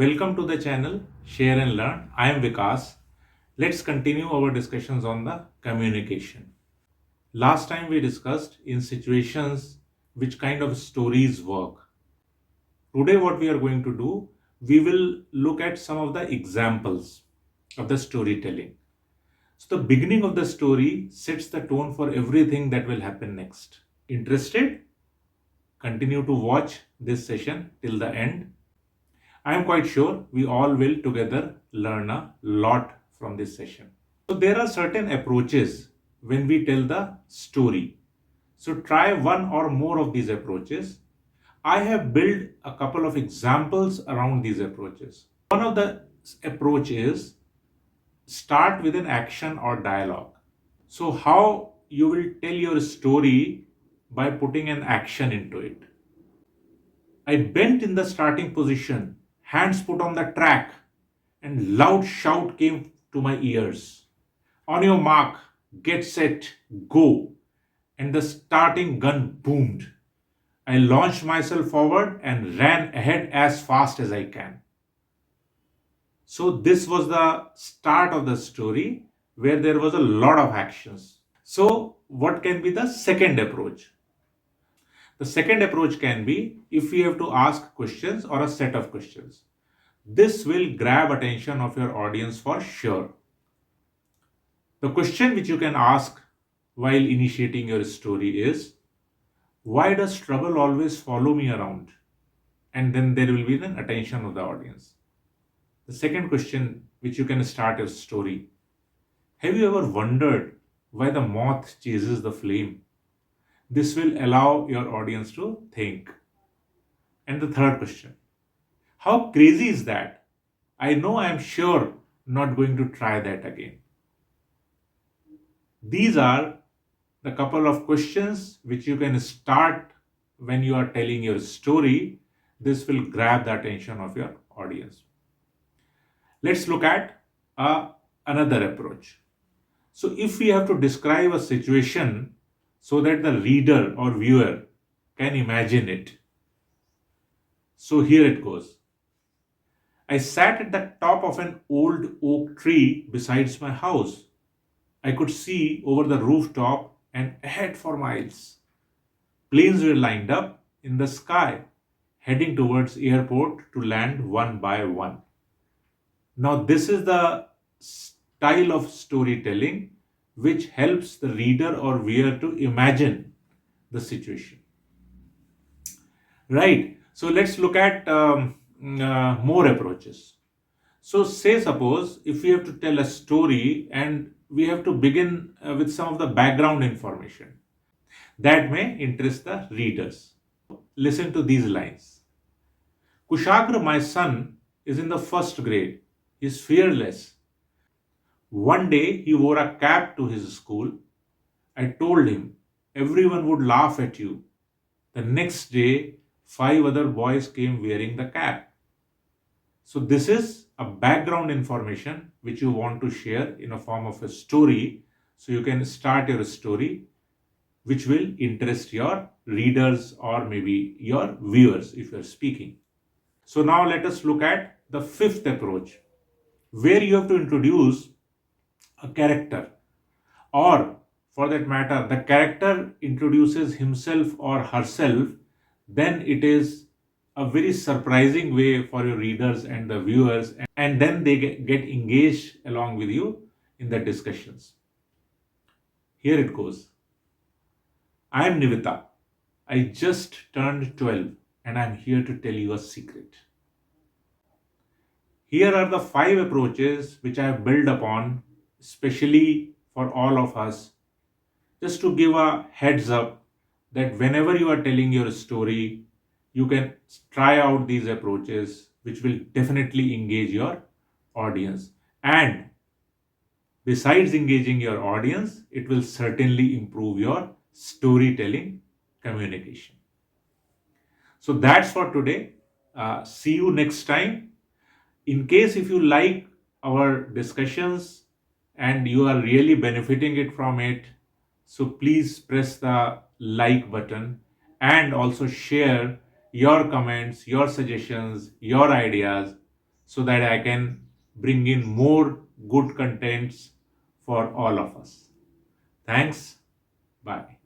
Welcome to the channel Share and Learn. I am Vikas. Let's continue our discussions on the communication. Last time we discussed in situations which kind of stories work. Today what we are going to do, we will look at some of the examples of the storytelling. So the beginning of the story sets the tone for everything that will happen next. Interested? Continue to watch this session till the end. I am quite sure we all will together learn a lot from this session. So there are certain approaches when we tell the story. So try one or more of these approaches. I have built a couple of examples around these approaches. One of the approach is start with an action or dialogue. So how you will tell your story by putting an action into it. I bent in the starting position, hands put on the track, and loud shout came to my ears. On your mark, get set, go. And the starting gun boomed. I launched myself forward and ran ahead as fast as I can. So this was the start of the story where there was a lot of actions. So what can be the second approach? The second approach can be if we have to ask questions or a set of questions. This will grab attention of your audience for sure. The question which you can ask while initiating your story is, why does trouble always follow me around? And then there will be an attention of the audience. The second question which you can start your story, have you ever wondered why the moth chases the flame? This will allow your audience to think. And the third question, how crazy is that? I know I am sure not going to try that again. These are the couple of questions which you can start when you are telling your story. This will grab the attention of your audience. Let's look at another approach. So if we have to describe a situation so that the reader or viewer can imagine it. So here it goes. I sat at the top of an old oak tree beside my house. I could see over the rooftop and ahead for miles. Planes were lined up in the sky, heading towards airport to land one by one. Now this is the style of storytelling which helps the reader or viewer to imagine the situation. Right. So let's look at more approaches. So say suppose if we have to tell a story and we have to begin with some of the background information that may interest the readers. Listen to these lines. Kushagra, my son, is in the first grade. He is fearless. One day he wore a cap to his school. I told him everyone would laugh at you. The next day, 5 other boys came wearing the cap. So this is a background information which you want to share in a form of a story. So you can start your story which will interest your readers or maybe your viewers if you're speaking. So now let us look at the fifth approach where you have to introduce a character, or for that matter the character introduces himself or herself. Then it is a very surprising way for your readers and the viewers, and then they get engaged along with you in the discussions. Here it goes. I am Nivita. I just turned 12 and I am here to tell you a secret. Here are the 5 approaches which I have built upon especially for all of us, just to give a heads up that whenever you are telling your story, you can try out these approaches which will definitely engage your audience. And besides engaging your audience, it will certainly improve your storytelling communication. So that's for today. See you next time. In case if you like our discussions and you are really benefiting it from it, so please press the like button and also share your comments, your suggestions, your ideas so that I can bring in more good contents for all of us. Thanks. Bye.